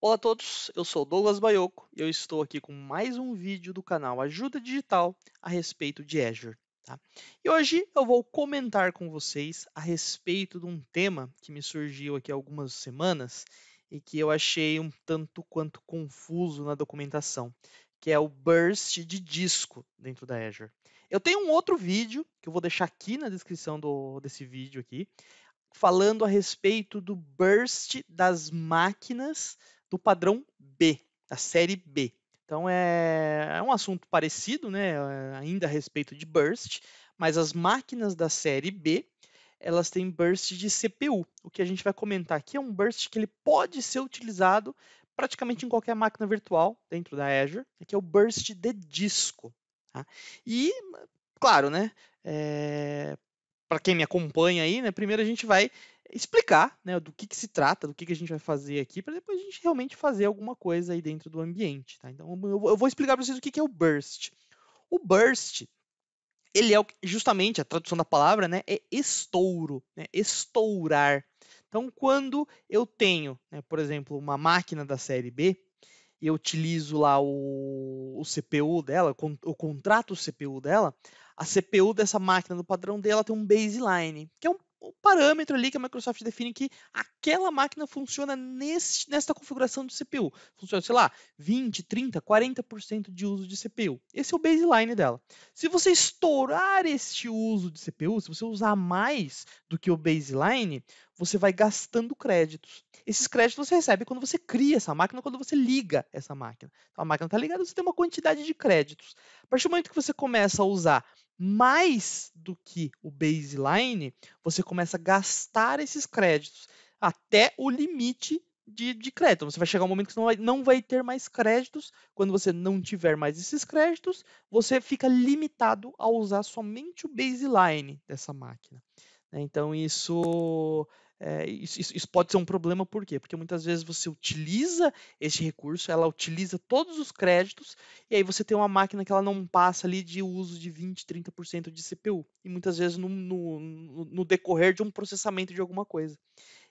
Olá a todos, eu sou o Douglas Baioco e eu estou aqui com mais um vídeo do canal Ajuda Digital a respeito de Azure. Tá? E hoje eu vou comentar com vocês a respeito de um tema que me surgiu aqui há algumas semanas e que eu achei um tanto quanto confuso na documentação, que é o burst de disco dentro da Azure. Eu tenho um outro vídeo que eu vou deixar aqui na descrição desse vídeo aqui, falando a respeito do burst das máquinas do padrão B, da série B. Então é um assunto parecido, né? Ainda a respeito de burst, mas as máquinas da série B elas têm burst de CPU. O que a gente vai comentar aqui é um burst que ele pode ser utilizado praticamente em qualquer máquina virtual dentro da Azure, que é o burst de disco. Tá? E, claro, né? Para quem me acompanha aí, né, primeiro a gente vai explicar, né, do que se trata, do que a gente vai fazer aqui, para depois a gente realmente fazer alguma coisa aí dentro do ambiente. Tá? Então eu vou explicar para vocês o que é o burst. O burst, ele é justamente, a tradução da palavra, né, é estouro, né, estourar. Então quando eu tenho, né, por exemplo, uma máquina da série B, e eu utilizo lá o CPU dela, eu contrato o CPU dela, a CPU dessa máquina do padrão dela tem um baseline, que é um parâmetro ali que a Microsoft define que aquela máquina funciona nesta configuração de CPU. Funciona, sei lá, 20, 30, 40% de uso de CPU. Esse é o baseline dela. Se você estourar este uso de CPU, se você usar mais do que o baseline, você vai gastando créditos. Esses créditos você recebe quando você cria essa máquina, quando você liga essa máquina. Então, a máquina está ligada, você tem uma quantidade de créditos. A partir do momento que você começa a usar mais do que o baseline, você começa a gastar esses créditos até o limite de crédito. Você vai chegar um momento que você não vai ter mais créditos. Quando você não tiver mais esses créditos, você fica limitado a usar somente o baseline dessa máquina. Então, isso pode ser um problema, por quê? Porque muitas vezes você utiliza esse recurso, ela utiliza todos os créditos, e aí você tem uma máquina que ela não passa ali de uso de 20, 30% de CPU. E muitas vezes no decorrer de um processamento de alguma coisa.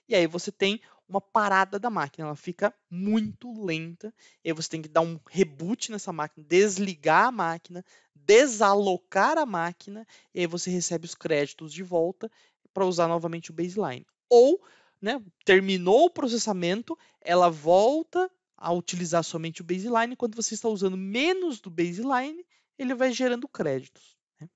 E aí você tem uma parada da máquina, ela fica muito lenta, e aí você tem que dar um reboot nessa máquina, desligar a máquina, desalocar a máquina, e aí você recebe os créditos de volta para usar novamente o baseline. Ou, né, terminou o processamento, ela volta a utilizar somente o baseline, quando você está usando menos do baseline, ele vai gerando créditos. Né?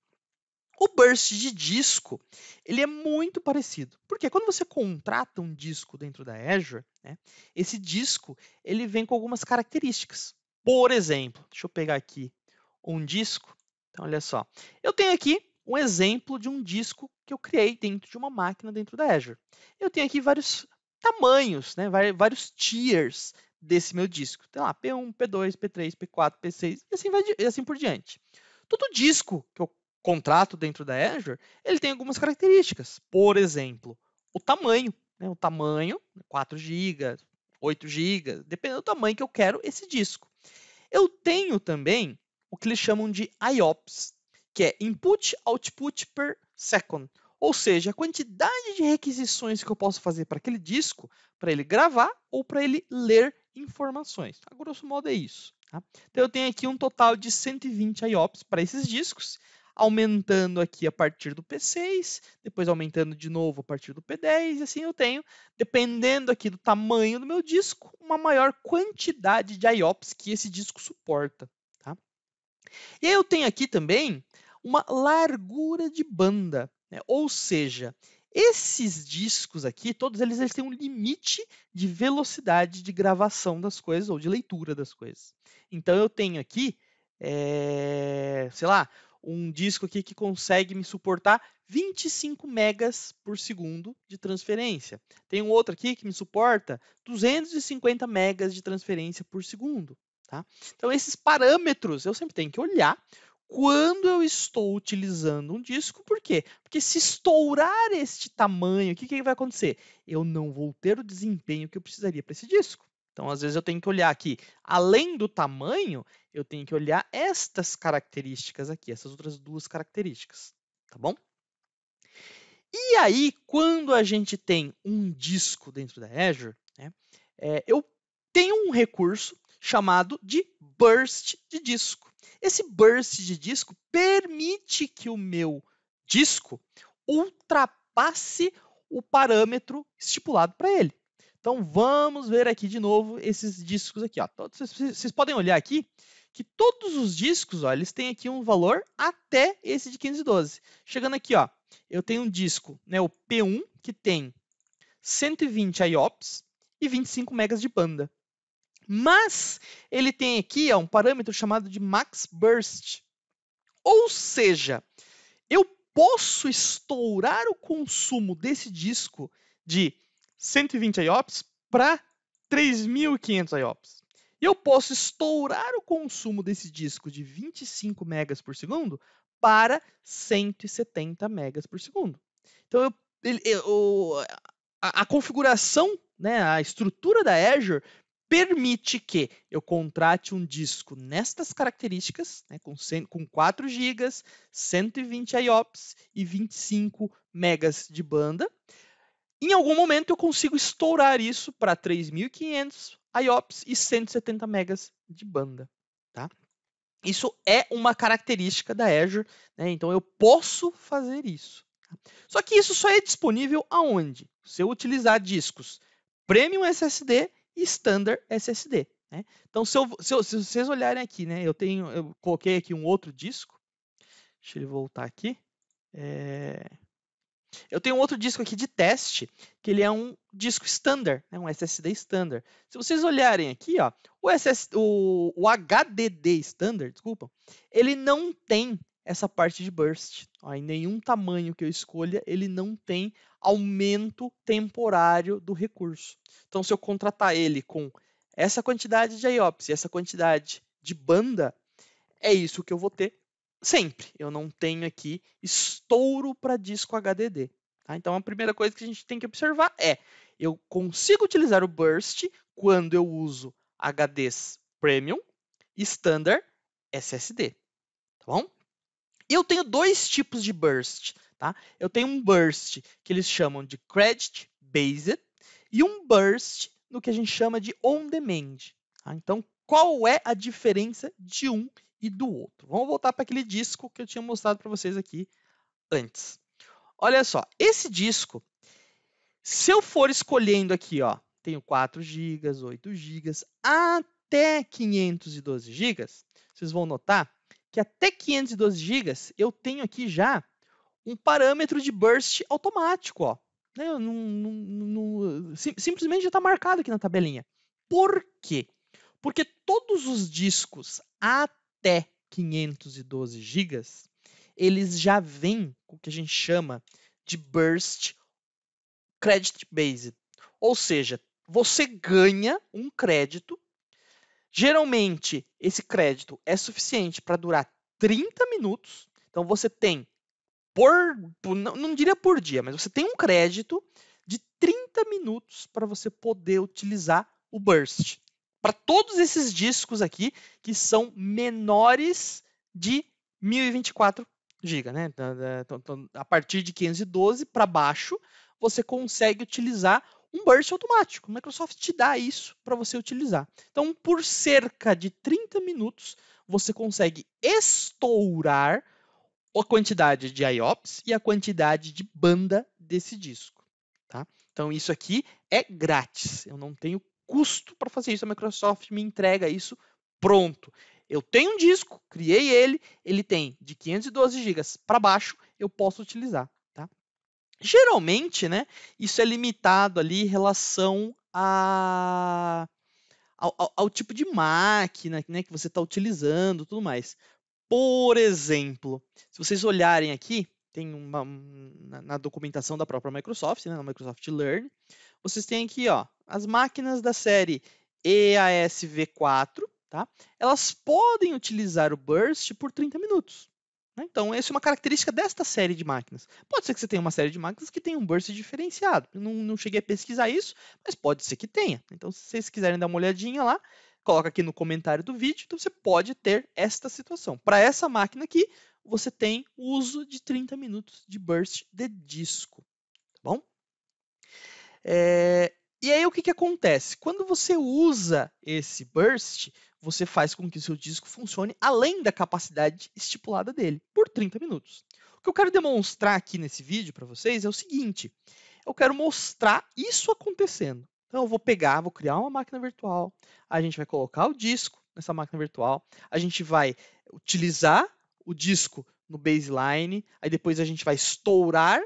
O burst de disco, ele é muito parecido. Porque quando você contrata um disco dentro da Azure, né, esse disco ele vem com algumas características. Por exemplo, deixa eu pegar aqui um disco. Então, olha só. Eu tenho aqui um exemplo de um disco que eu criei dentro de uma máquina dentro da Azure. Eu tenho aqui vários tamanhos, né, vários tiers desse meu disco. Tem lá P1, P2, P3, P4, P6 e assim por diante. Todo disco que eu contrato dentro da Azure, ele tem algumas características. Por exemplo, o tamanho. Né? O tamanho, 4 GB, 8 GB, dependendo do tamanho que eu quero esse disco. Eu tenho também o que eles chamam de IOPS, que é Input Output per Second. Ou seja, a quantidade de requisições que eu posso fazer para aquele disco, para ele gravar ou para ele ler informações. A grosso modo é isso. Tá? Então eu tenho aqui um total de 120 IOPS para esses discos, aumentando aqui a partir do P6, depois aumentando de novo a partir do P10, e assim eu tenho, dependendo aqui do tamanho do meu disco, uma maior quantidade de IOPS que esse disco suporta. Tá? E aí eu tenho aqui também uma largura de banda, né? Ou seja, esses discos aqui, todos eles têm um limite de velocidade de gravação das coisas ou de leitura das coisas. Então eu tenho aqui, sei lá, um disco aqui que consegue me suportar 25 megas por segundo de transferência. Tem um outro aqui que me suporta 250 megas de transferência por segundo. Tá? Então, esses parâmetros eu sempre tenho que olhar quando eu estou utilizando um disco. Por quê? Porque se estourar este tamanho, o que vai acontecer? Eu não vou ter o desempenho que eu precisaria para esse disco. Então, às vezes, eu tenho que olhar aqui, além do tamanho, eu tenho que olhar estas características aqui, essas outras duas características, tá bom? E aí, quando a gente tem um disco dentro da Azure, né, eu tenho um recurso chamado de burst de disco. Esse burst de disco permite que o meu disco ultrapasse o parâmetro estipulado para ele. Então, vamos ver aqui de novo esses discos aqui. Ó. Vocês podem olhar aqui que todos os discos, ó, eles têm aqui um valor até esse de 512. Chegando aqui, ó, eu tenho um disco, né, o P1, que tem 120 IOPS e 25 megas de banda. Mas ele tem aqui ó, um parâmetro chamado de Max Burst. Ou seja, eu posso estourar o consumo desse disco de 120 IOPS para 3.500 IOPS. E eu posso estourar o consumo desse disco de 25 megas por segundo para 170 megas por segundo. Então, a configuração, né, a estrutura da Azure permite que eu contrate um disco nestas características, né, com 4 GB, 120 IOPS e 25 megas de banda. Em algum momento eu consigo estourar isso para 3.500 IOPS e 170 megas de banda. Tá? Isso é uma característica da Azure, né? Então eu posso fazer isso. Só que isso só é disponível aonde? Se eu utilizar discos Premium SSD e Standard SSD. Né? Então, se vocês olharem aqui, né, eu coloquei aqui um outro disco. Deixa ele voltar aqui. Eu tenho um outro disco aqui de teste, que ele é um disco standard, né, um SSD standard. Se vocês olharem aqui, ó, o HDD standard, desculpa, ele não tem essa parte de burst. Ó, em nenhum tamanho que eu escolha, ele não tem aumento temporário do recurso. Então, se eu contratar ele com essa quantidade de IOPS e essa quantidade de banda, é isso que eu vou ter sempre. Eu não tenho aqui estouro para disco HDD. Tá? Então, a primeira coisa que a gente tem que observar é eu consigo utilizar o burst quando eu uso HDs Premium e Standard SSD. Tá bom? E eu tenho dois tipos de burst. Tá? Eu tenho um burst que eles chamam de Credit Based e um burst no que a gente chama de On Demand. Tá? Então, qual é a diferença de um e do outro? Vamos voltar para aquele disco que eu tinha mostrado para vocês aqui antes. Olha só, esse disco, se eu for escolhendo aqui, ó, tenho 4 GB, 8 GB, até 512 GB, vocês vão notar que até 512 GB eu tenho aqui já um parâmetro de burst automático, ó. Simplesmente já está marcado aqui na tabelinha. Por quê? Porque todos os discos até 512 GB, eles já vêm com o que a gente chama de burst credit based. Ou seja, você ganha um crédito. Geralmente, esse crédito é suficiente para durar 30 minutos. Então, você tem, não diria por dia, mas você tem um crédito de 30 minutos para você poder utilizar o burst. Para todos esses discos aqui que são menores de 1024 GB, né? Então, a partir de 512 para baixo, você consegue utilizar um burst automático. A Microsoft te dá isso para você utilizar. Então, por cerca de 30 minutos, você consegue estourar a quantidade de IOPS e a quantidade de banda desse disco. Tá? Então, isso aqui é grátis. Eu não tenho custo para fazer isso. A Microsoft me entrega isso pronto. Eu tenho um disco, criei ele, ele tem de 512 GB para baixo, eu posso utilizar. Tá? Geralmente, né, isso é limitado ali em relação ao tipo de máquina, né, que você está utilizando, tudo mais. Por exemplo, se vocês olharem aqui, tem na documentação da própria Microsoft, né, na Microsoft Learn, vocês têm aqui ó, as máquinas da série EAS V4, tá? Elas podem utilizar o Burst por 30 minutos. né? Então, essa é uma característica desta série de máquinas. Pode ser que você tenha uma série de máquinas que tenha um burst diferenciado. Eu não cheguei a pesquisar isso, mas pode ser que tenha. Então, se vocês quiserem dar uma olhadinha lá, coloca aqui no comentário do vídeo. Então, você pode ter esta situação. Para essa máquina aqui, você tem o uso de 30 minutos de burst de disco. Tá bom? E aí, o que acontece? Quando você usa esse burst, você faz com que o seu disco funcione além da capacidade estipulada dele, por 30 minutos. O que eu quero demonstrar aqui nesse vídeo para vocês é o seguinte: eu quero mostrar isso acontecendo. Então, eu vou criar uma máquina virtual, a gente vai colocar o disco nessa máquina virtual, a gente vai utilizar o disco no baseline, aí depois a gente vai estourar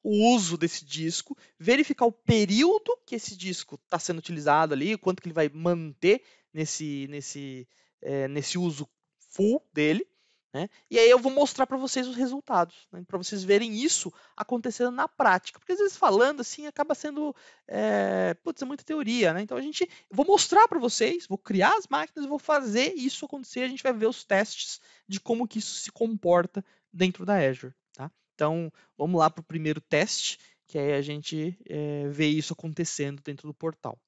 o uso desse disco, verificar o período que esse disco está sendo utilizado ali, quanto que ele vai manter nesse uso full dele, né? E aí eu vou mostrar para vocês os resultados, né? Para vocês verem isso acontecendo na prática. Porque às vezes falando assim acaba sendo é muita teoria, né? Então vou mostrar para vocês, vou criar as máquinas e vou fazer isso acontecer. A gente vai ver os testes de como que isso se comporta dentro da Azure, tá? Então, vamos lá para o primeiro teste, que aí a gente vê isso acontecendo dentro do portal.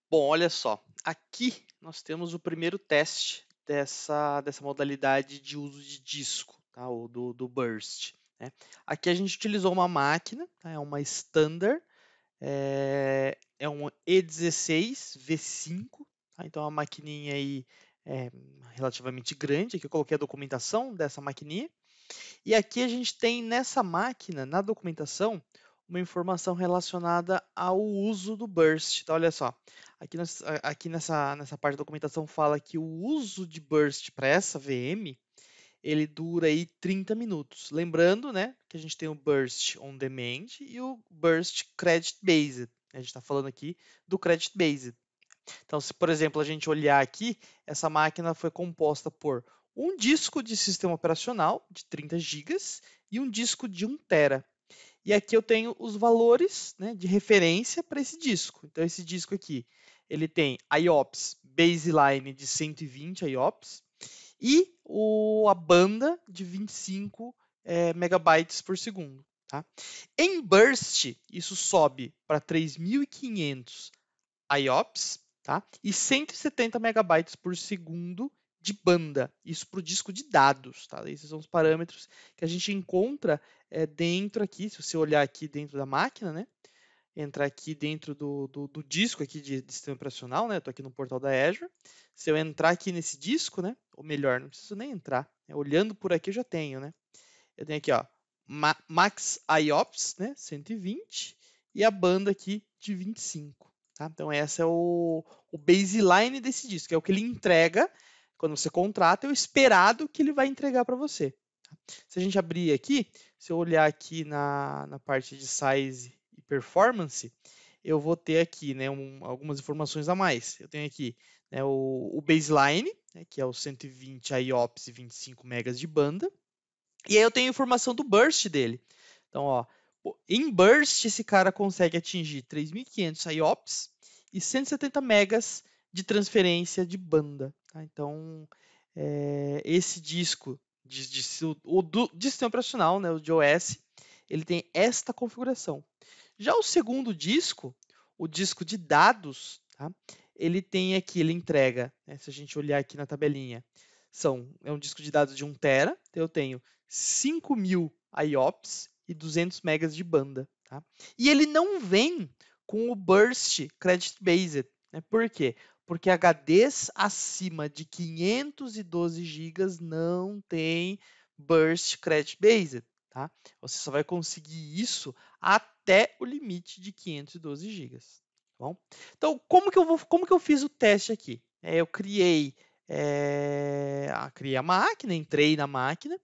Bom, olha só. Aqui nós temos o primeiro teste dessa modalidade de uso de disco, tá? O do Burst, né? Aqui a gente utilizou uma máquina, tá? É uma Standard, é um E16 V5, tá? Então é uma maquininha aí relativamente grande. Aqui eu coloquei a documentação dessa maquininha. E aqui a gente tem nessa máquina, na documentação, uma informação relacionada ao uso do burst. Então, olha só, aqui nessa parte da documentação fala que o uso de burst para essa VM, ele dura aí 30 minutos. Lembrando, né, que a gente tem o burst on demand e o burst credit based. A gente está falando aqui do credit based. Então, se por exemplo a gente olhar aqui, essa máquina foi composta por um disco de sistema operacional de 30 GB e um disco de 1 TB. E aqui eu tenho os valores, né, de referência para esse disco. Então, esse disco aqui, ele tem IOPS baseline de 120 IOPS e a banda de 25 megabytes por segundo. Tá? Em burst, isso sobe para 3.500 IOPS, tá? E 170 megabytes por segundo de banda. Isso para o disco de dados, tá? Esses são os parâmetros que a gente encontra dentro aqui. Se você olhar aqui dentro da máquina, né? Entrar aqui dentro do disco aqui de sistema operacional, né? Estou aqui no portal da Azure. Se eu entrar aqui nesse disco, né? Ou melhor, não preciso nem entrar. Olhando por aqui eu já tenho, né? Eu tenho aqui, ó, Max IOPS, né? 120 e a banda aqui de 25. Tá? Então, essa é o baseline desse disco, é o que ele entrega quando você contrata, é o esperado que ele vai entregar para você. Tá? Se a gente abrir aqui, se eu olhar aqui na parte de size e performance, eu vou ter aqui, né, algumas informações a mais. Eu tenho aqui, né, o baseline, né, que é o 120 IOPS e 25 megas de banda. E aí eu tenho a informação do burst dele. Então, ó, em burst esse cara consegue atingir 3.500 IOPS e 170 megas de transferência de banda. Tá? Então, esse disco de sistema operacional, né, o de OS, ele tem esta configuração. Já o segundo disco, o disco de dados, tá? Ele tem aqui, ele entrega, né, se a gente olhar aqui na tabelinha, é um disco de dados de 1 TB, então eu tenho 5.000 IOPS e 200 megas de banda. Tá? E ele não vem com o burst credit based. Né? Por quê? Porque HDs acima de 512 GB não tem burst credit based. Tá? Você só vai conseguir isso até o limite de 512 GB. Tá bom? Então, como que eu fiz o teste aqui? Eu criei a máquina, entrei na máquina,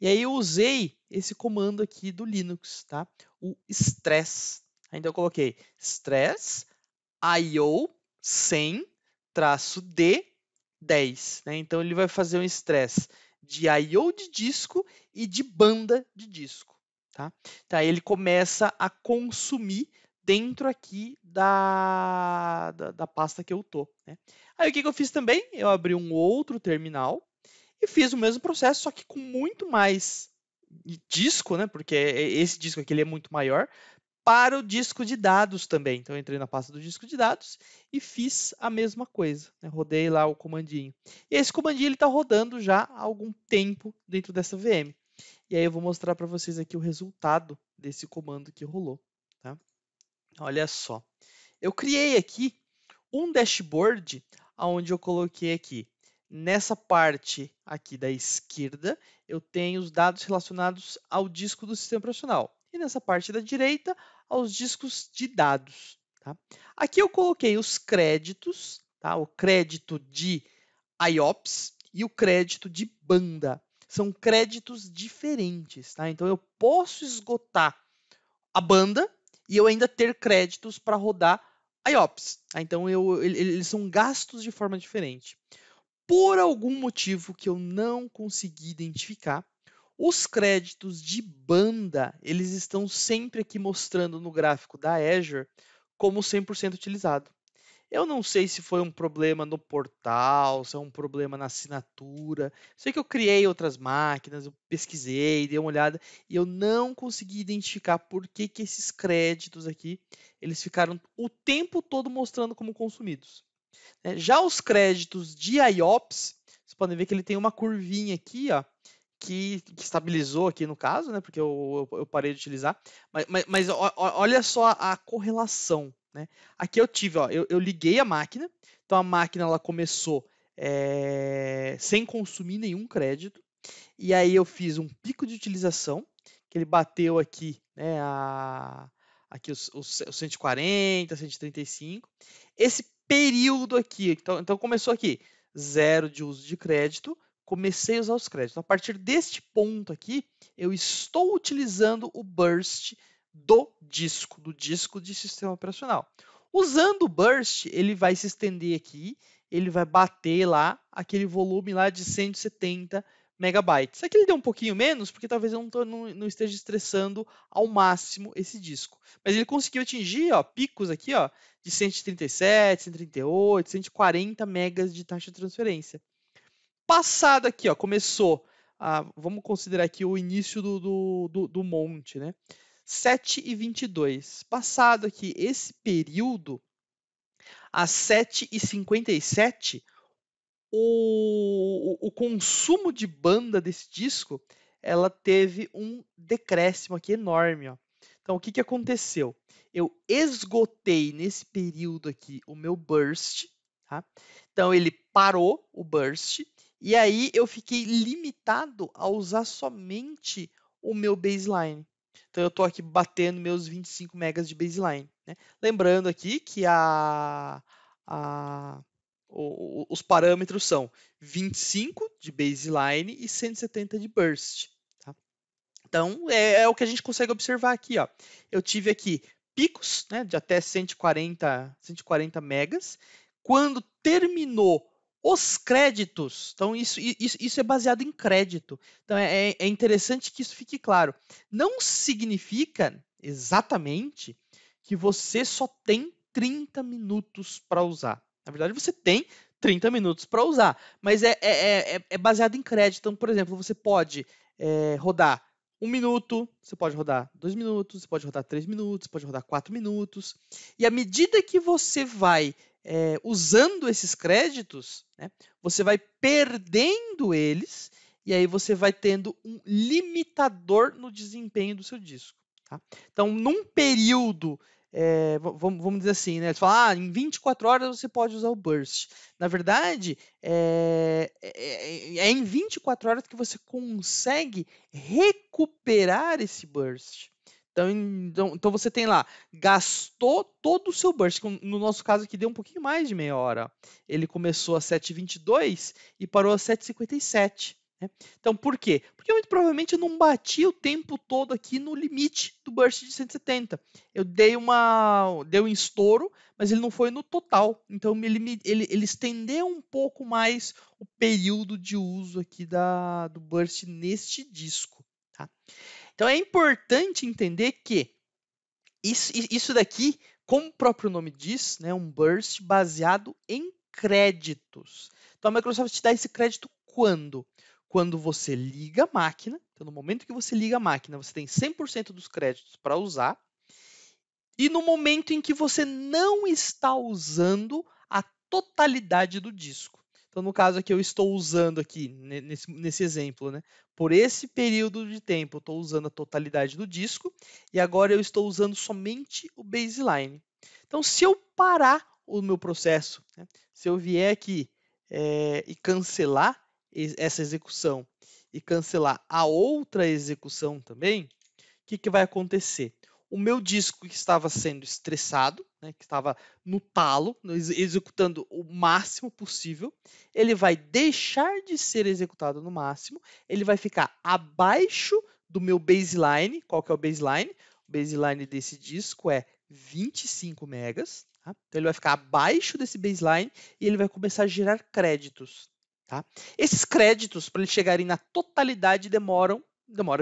e aí eu usei esse comando aqui do Linux, tá? O stress. Então eu coloquei stress IO 100-D10, né? Então ele vai fazer um stress de IO de disco e de banda de disco, tá? Então aí ele começa a consumir dentro aqui da pasta que eu tô, né? Aí o que eu fiz também? Eu abri um outro terminal e fiz o mesmo processo, só que com muito mais disco, né? Porque esse disco aqui ele é muito maior, para o disco de dados também. Então eu entrei na pasta do disco de dados e fiz a mesma coisa, né? Rodei lá o comandinho. E esse comandinho ele está rodando já há algum tempo dentro dessa VM. E aí eu vou mostrar para vocês aqui o resultado desse comando que rolou, tá? Olha só. Eu criei aqui um dashboard onde eu coloquei aqui nessa parte aqui da esquerda eu tenho os dados relacionados ao disco do sistema operacional e nessa parte da direita aos discos de dados. Tá? Aqui eu coloquei os créditos, tá? O crédito de IOPS e o crédito de banda. São créditos diferentes, tá? Então eu posso esgotar a banda e eu ainda ter créditos para rodar IOPS. Tá? Então eles são gastos de forma diferente. Por algum motivo que eu não consegui identificar, os créditos de banda, eles estão sempre aqui mostrando no gráfico da Azure como 100% utilizado. Eu não sei se foi um problema no portal, se é um problema na assinatura. Sei que eu criei outras máquinas, eu pesquisei, dei uma olhada e eu não consegui identificar por que esses créditos aqui eles ficaram o tempo todo mostrando como consumidos. Já os créditos de IOPS, vocês podem ver que ele tem uma curvinha aqui, ó, que estabilizou aqui no caso, né? Porque eu parei de utilizar. Mas olha só a correlação, né? Aqui eu tive, ó, eu liguei a máquina, então a máquina ela começou sem consumir nenhum crédito, e aí eu fiz um pico de utilização, que ele bateu aqui, né? Aqui os 140, 135. Esse período aqui, então começou aqui, zero de uso de crédito, comecei a usar os créditos. A partir deste ponto aqui, eu estou utilizando o burst do disco de sistema operacional. Usando o burst, ele vai se estender aqui, ele vai bater lá aquele volume lá de 170 megabytes. Aqui ele deu um pouquinho menos, porque talvez eu não esteja estressando ao máximo esse disco. Mas ele conseguiu atingir ó, picos aqui ó, de 137, 138, 140 megas de taxa de transferência. Passado aqui, ó, começou, vamos considerar aqui o início do monte, né? 7,22. Passado aqui esse período, às 7,57, o consumo de banda desse disco, ela teve um decréscimo aqui enorme, ó. Então, o que aconteceu? Eu esgotei nesse período aqui o meu burst, tá? Então, ele parou o burst, e aí eu fiquei limitado a usar somente o meu baseline. Então, eu estou aqui batendo meus 25 megas de baseline, né? Lembrando aqui que os parâmetros são 25 de baseline e 170 de burst. Tá? Então, é o que a gente consegue observar aqui. Ó. Eu tive aqui picos, né, de até 140 megas. Quando terminou os créditos, então isso é baseado em crédito. Então, é interessante que isso fique claro. Não significa exatamente que você só tem 30 minutos para usar. Na verdade, você tem 30 minutos para usar, mas é baseado em crédito. Então, por exemplo, você pode rodar 1 minuto, você pode rodar 2 minutos, você pode rodar 3 minutos, você pode rodar 4 minutos. E à medida que você vai usando esses créditos, né, você vai perdendo eles e aí você vai tendo um limitador no desempenho do seu disco. Tá? Então, num período vamos dizer assim, né? Eles falam, em 24 horas você pode usar o burst. Na verdade, é em 24 horas que você consegue recuperar esse burst. Então você tem lá, gastou todo o seu burst. No nosso caso aqui deu um pouquinho mais de meia hora. Ele começou a 7,22 e parou a 7,57. Né? Então, por quê? Porque muito provavelmente eu não bati o tempo todo aqui no limite do burst de 170. Eu dei um estouro, mas ele não foi no total. Então, ele estendeu um pouco mais o período de uso aqui do burst neste disco. Tá? Então, é importante entender que Isso daqui, como o próprio nome diz, né, um burst baseado em créditos. Então a Microsoft te dá esse crédito quando? Quando você liga a máquina, então no momento que você liga a máquina, você tem 100% dos créditos para usar, e no momento em que você não está usando a totalidade do disco. Então, no caso aqui, eu estou usando aqui, nesse exemplo, né? Por esse período de tempo, eu estou usando a totalidade do disco e agora eu estou usando somente o baseline. Então, se eu parar o meu processo, né? Se eu vier aqui e cancelar essa execução e cancelar a outra execução também, o que vai acontecer? O meu disco que estava sendo estressado, né, que estava no talo, executando o máximo possível, ele vai deixar de ser executado no máximo, ele vai ficar abaixo do meu baseline. Qual que é o baseline? O baseline desse disco é 25 megas. Tá? Então ele vai ficar abaixo desse baseline e ele vai começar a gerar créditos. Tá? Esses créditos, para eles chegarem na totalidade, demora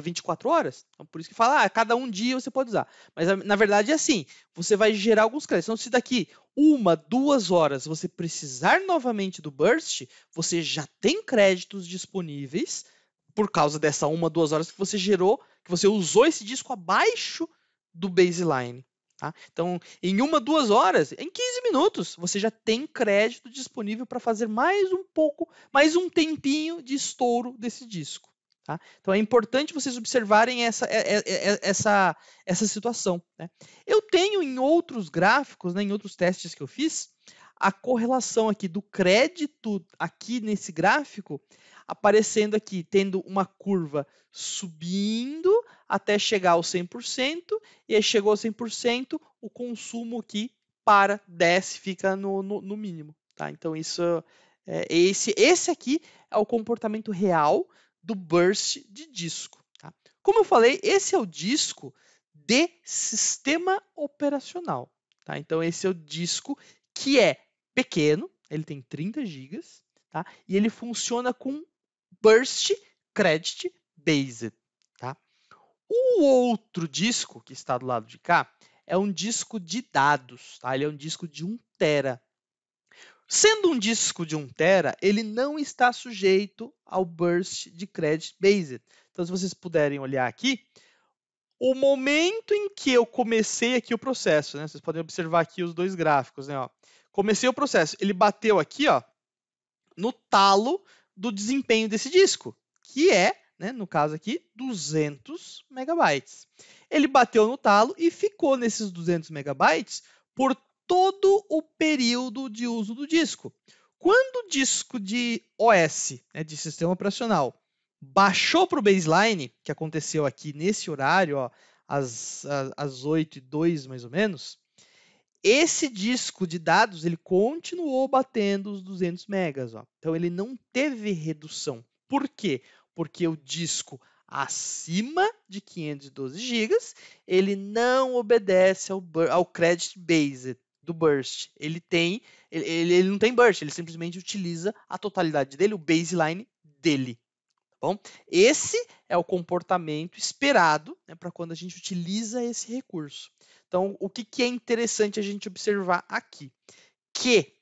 24 horas. Então, por isso que fala, cada um dia você pode usar. Mas na verdade é assim, você vai gerar alguns créditos. Então, se daqui 2 horas você precisar novamente do Burst, você já tem créditos disponíveis por causa dessa 2 horas que você gerou, que você usou esse disco abaixo do baseline. Tá? Então, em 2 horas, em 15 minutos, você já tem crédito disponível para fazer mais um pouco, mais um tempinho de estouro desse disco. Tá? Então é importante vocês observarem essa situação. Né? Eu tenho em outros gráficos, né, em outros testes que eu fiz, a correlação aqui do crédito aqui nesse gráfico aparecendo aqui, tendo uma curva subindo até chegar ao 100%, e aí chegou ao 100%, o consumo aqui desce, fica no mínimo. Tá? Então isso esse aqui é o comportamento real do burst de disco. Tá? Como eu falei, esse é o disco de sistema operacional. Tá? Então, esse é o disco que é pequeno, ele tem 30 GB, tá? E ele funciona com burst credit based. Tá? O outro disco que está do lado de cá é um disco de dados. Tá? Ele é um disco de 1 tera. Sendo um disco de 1 tera, ele não está sujeito ao burst de credit based. Então, se vocês puderem olhar aqui, o momento em que eu comecei aqui o processo, né? Vocês podem observar aqui os dois gráficos, né? Ó. Comecei o processo, ele bateu aqui, ó, no talo do desempenho desse disco, que é, né, no caso aqui, 200 megabytes. Ele bateu no talo e ficou nesses 200 megabytes por todo o período de uso do disco. Quando o disco de OS, né, de sistema operacional, baixou para o baseline, que aconteceu aqui nesse horário, ó, às 8h02 mais ou menos, esse disco de dados ele continuou batendo os 200 megas. Ó. Então ele não teve redução. Por quê? Porque o disco acima de 512 GB, ele não obedece ao credit based do burst. Ele não tem burst, ele simplesmente utiliza a totalidade dele, o baseline dele. Tá bom? Esse é o comportamento esperado, né, para quando a gente utiliza esse recurso. Então, o que é interessante a gente observar aqui? Que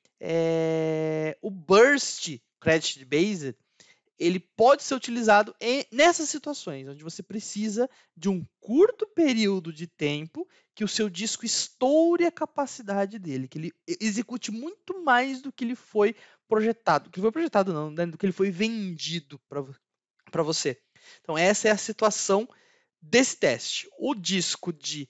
o burst credit based ele pode ser utilizado nessas situações, onde você precisa de um curto período de tempo que o seu disco estoure a capacidade dele, que ele execute muito mais do que ele foi projetado. Do que foi projetado não, né? Do que ele foi vendido para você. Então, essa é a situação desse teste. O disco de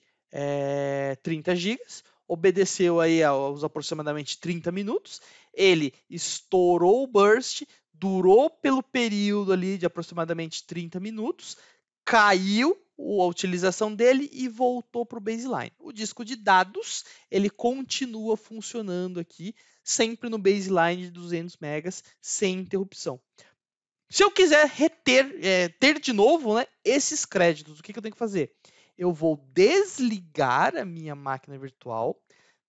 30 GB obedeceu aí aos aproximadamente 30 minutos. Ele estourou o burst, durou pelo período ali de aproximadamente 30 minutos, caiu a utilização dele e voltou para o baseline. O disco de dados, ele continua funcionando aqui, sempre no baseline de 200 megas, sem interrupção. Se eu quiser ter de novo, né, esses créditos, o que eu tenho que fazer? Eu vou desligar a minha máquina virtual,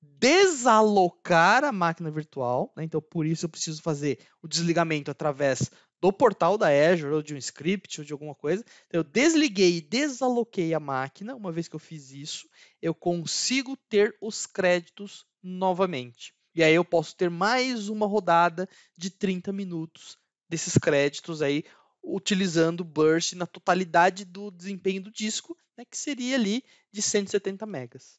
desalocar a máquina virtual, né? Então por isso eu preciso fazer o desligamento através do portal da Azure, ou de um script, ou de alguma coisa. Então, eu desliguei e desaloquei a máquina. Uma vez que eu fiz isso, eu consigo ter os créditos novamente. E aí eu posso ter mais uma rodada de 30 minutos desses créditos aí, utilizando o burst na totalidade do desempenho do disco, né, que seria ali de 170 megas.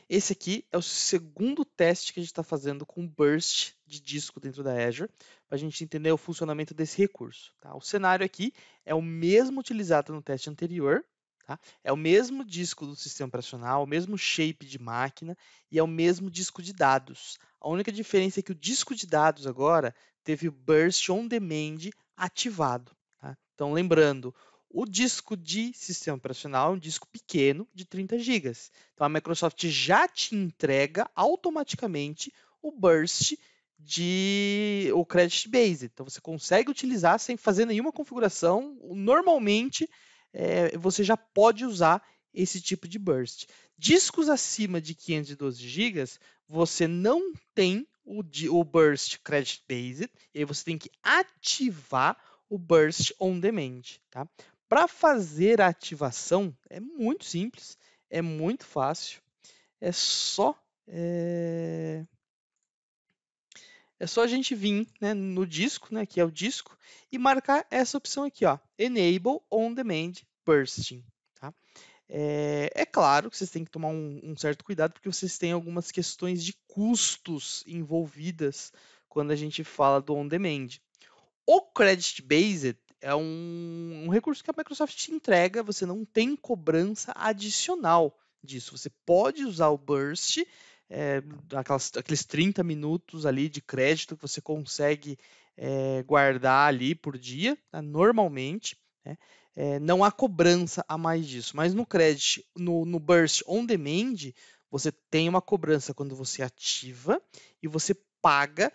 Esse aqui é o segundo teste que a gente está fazendo com burst de disco dentro da Azure, para a gente entender o funcionamento desse recurso. Tá? O cenário aqui é o mesmo utilizado no teste anterior, tá? É o mesmo disco do sistema operacional, o mesmo shape de máquina e é o mesmo disco de dados. A única diferença é que o disco de dados agora teve o burst on demand ativado. Tá? Então, lembrando, o disco de sistema operacional é um disco pequeno de 30 gigas. Então a Microsoft já te entrega automaticamente o burst de o Credit Base. Então você consegue utilizar sem fazer nenhuma configuração. Normalmente você já pode usar esse tipo de burst. Discos acima de 512 gigas, você não tem o burst Credit Based, e aí você tem que ativar o burst on demand, tá? Para fazer a ativação é muito simples, é muito fácil, é só é, é só a gente vir, né, no disco, né, que é o disco, e marcar essa opção aqui, ó, Enable On Demand Bursting. Tá? É claro que vocês têm que tomar um certo cuidado, porque vocês têm algumas questões de custos envolvidas quando a gente fala do on demand. O Credit Based é um recurso que a Microsoft te entrega, você não tem cobrança adicional disso. Você pode usar o Burst, é, aqueles 30 minutos ali de crédito que você consegue guardar ali por dia, tá? Normalmente. Né? Não há cobrança a mais disso, mas no Credit, no Burst On Demand, você tem uma cobrança quando você ativa e você paga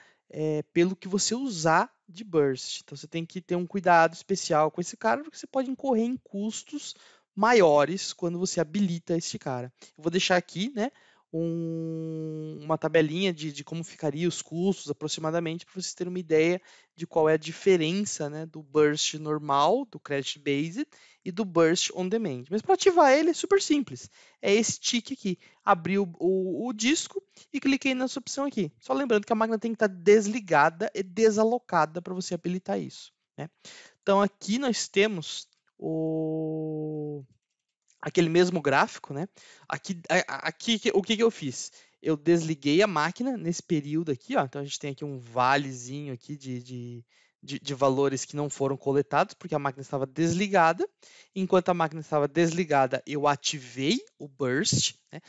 pelo que você usar de burst. Então você tem que ter um cuidado especial com esse cara, porque você pode incorrer em custos maiores quando você habilita este cara. Eu vou deixar aqui, né, uma tabelinha de como ficaria os custos aproximadamente, para vocês terem uma ideia de qual é a diferença, né, do burst normal, do credit based, e do burst on demand. Mas para ativar ele é super simples. É esse tique aqui. Abrir o disco e cliquei nessa opção aqui. Só lembrando que a máquina tem que estar desligada e desalocada para você habilitar isso. Né? Então aqui nós temos aquele mesmo gráfico, né? Aqui o que eu fiz? Eu desliguei a máquina nesse período aqui, ó. Então a gente tem aqui um valezinho aqui de valores que não foram coletados, porque a máquina estava desligada. Enquanto a máquina estava desligada, eu ativei o burst, né?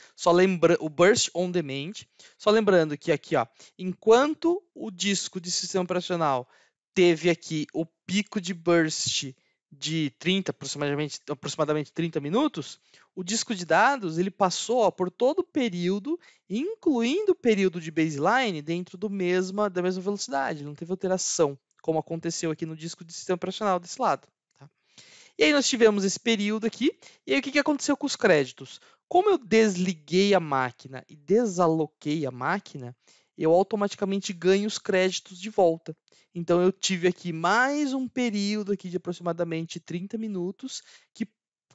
O burst on demand. Só lembrando que aqui, ó, enquanto o disco de sistema operacional teve aqui o pico de burst de 30, aproximadamente 30 minutos, o disco de dados ele passou ó, por todo o período, incluindo o período de baseline, dentro da mesma velocidade, não teve alteração, como aconteceu aqui no disco de sistema operacional desse lado. Tá? E aí nós tivemos esse período aqui, e aí o que aconteceu com os créditos? Como eu desliguei a máquina e desaloquei a máquina, eu automaticamente ganho os créditos de volta. Então eu tive aqui mais um período aqui de aproximadamente 30 minutos que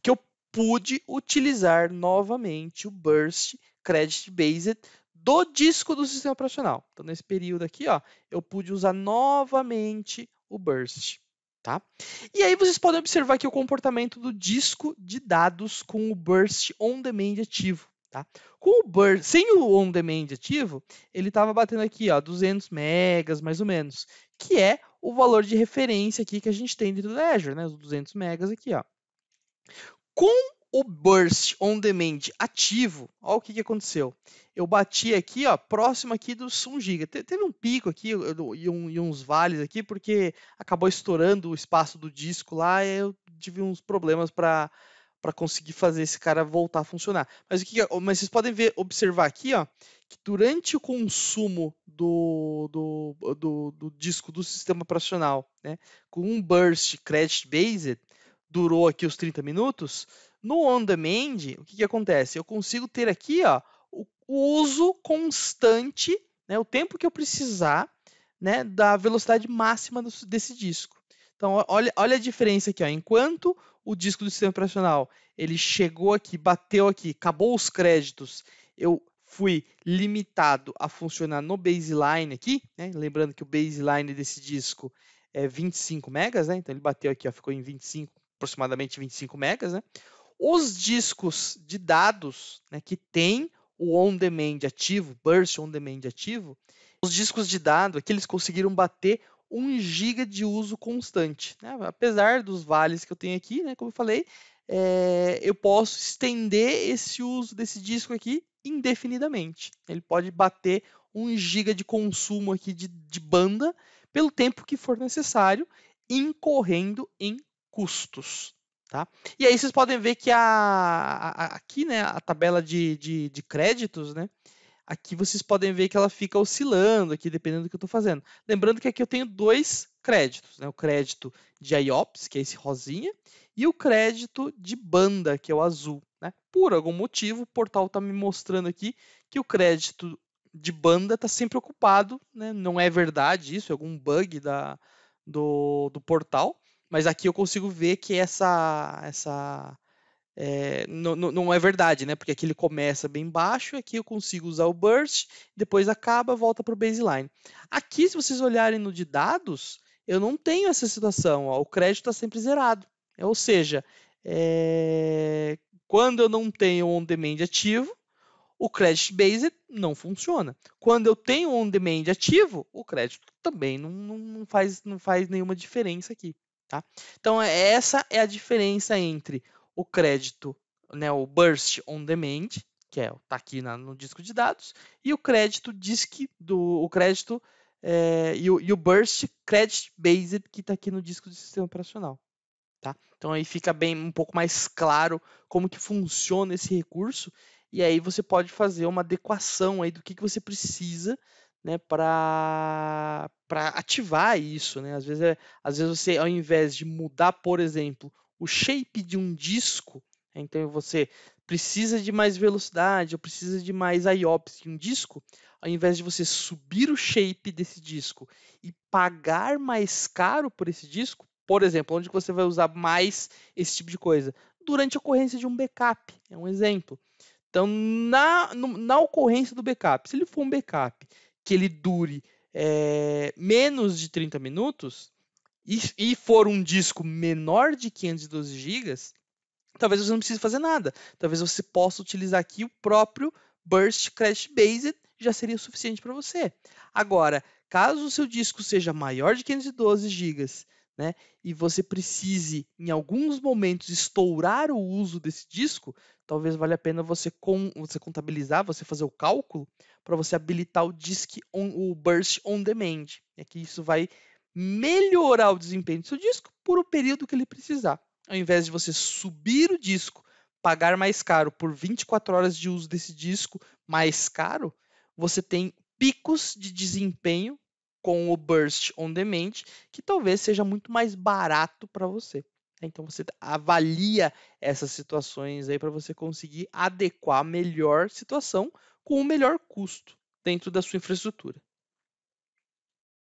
eu pude utilizar novamente o Burst Credit Based do disco do sistema operacional. Então nesse período aqui, ó, eu pude usar novamente o Burst. Tá? E aí vocês podem observar aqui o comportamento do disco de dados com o Burst On Demand ativo. Tá? Com o Burst, sem o On Demand ativo, ele estava batendo aqui, ó, 200 megas mais ou menos, que é o valor de referência aqui que a gente tem dentro da Azure, né? Os 200 megas aqui, ó. Com o Burst On Demand ativo, olha o que aconteceu. Eu bati aqui, ó, próximo aqui dos 1 GB. Teve um pico aqui e uns vales aqui, porque acabou estourando o espaço do disco lá e eu tive uns problemas para conseguir fazer esse cara voltar a funcionar. Mas vocês podem observar aqui, ó, que durante o consumo do disco do sistema operacional, né, com um burst credit based, durou aqui os 30 minutos. No on demand, o que acontece? Eu consigo ter aqui, ó, o uso constante, né, o tempo que eu precisar, né, da velocidade máxima desse disco. Então, olha a diferença aqui. Ó. Enquanto o disco do sistema operacional ele chegou aqui, bateu aqui, acabou os créditos, eu fui limitado a funcionar no baseline aqui, né? Lembrando que o baseline desse disco é 25 megas, né? Então ele bateu aqui, ó, ficou em 25, aproximadamente 25 megas, né? Os discos de dados, né, que tem o on-demand ativo, burst on-demand ativo, os discos de dados aqui eles conseguiram bater 1 GB de uso constante. Né? Apesar dos vales que eu tenho aqui, né, como eu falei, eu posso estender esse uso desse disco aqui indefinidamente. Ele pode bater 1 GB de consumo aqui de banda pelo tempo que for necessário, incorrendo em custos. Tá? E aí vocês podem ver que aqui, né, a tabela de créditos, né, aqui vocês podem ver que ela fica oscilando aqui, dependendo do que eu estou fazendo. Lembrando que aqui eu tenho 2 créditos, né, o crédito de IOPS, que é esse rosinha, e o crédito de banda, que é o azul. Né? Por algum motivo, o portal está me mostrando aqui que o crédito de banda está sempre ocupado, né? Não é verdade isso, é algum bug do portal, mas aqui eu consigo ver que não é verdade, né? Porque aqui ele começa bem baixo, aqui eu consigo usar o burst, depois acaba, volta para o baseline. Aqui, se vocês olharem no de dados, eu não tenho essa situação, ó, o crédito está sempre zerado. Ou seja, quando eu não tenho on-demand ativo, o credit based não funciona. Quando eu tenho on-demand ativo, o crédito também não faz nenhuma diferença aqui. Tá? Então, essa é a diferença entre o crédito, né, o burst on demand, que está aqui no disco de dados, e o crédito o crédito e o burst credit based que está aqui no disco do sistema operacional. Tá? Então aí fica bem um pouco mais claro como que funciona esse recurso e aí você pode fazer uma adequação aí do que você precisa, né, para ativar isso, né? Às vezes você ao invés de mudar, por exemplo, o shape de um disco, então você precisa de mais velocidade ou precisa de mais IOPS de um disco, ao invés de você subir o shape desse disco e pagar mais caro por esse disco, por exemplo, onde você vai usar mais esse tipo de coisa? Durante a ocorrência de um backup, é um exemplo. Então, na ocorrência do backup, se ele for um backup que ele dure menos de 30 minutos e for um disco menor de 512 GB, talvez você não precise fazer nada. Talvez você possa utilizar aqui o próprio Burst Credit Based, já seria suficiente para você. Agora, caso o seu disco seja maior de 512 GB, né, e você precise, em alguns momentos, estourar o uso desse disco, talvez valha a pena você contabilizar, você fazer o cálculo, para você habilitar o Burst On Demand. É que isso vai melhorar o desempenho do seu disco por o período que ele precisar. Ao invés de você subir o disco, pagar mais caro por 24 horas de uso desse disco mais caro, você tem picos de desempenho com o Burst On Demand, que talvez seja muito mais barato para você. Então você avalia essas situações aí para você conseguir adequar a melhor situação com o melhor custo dentro da sua infraestrutura.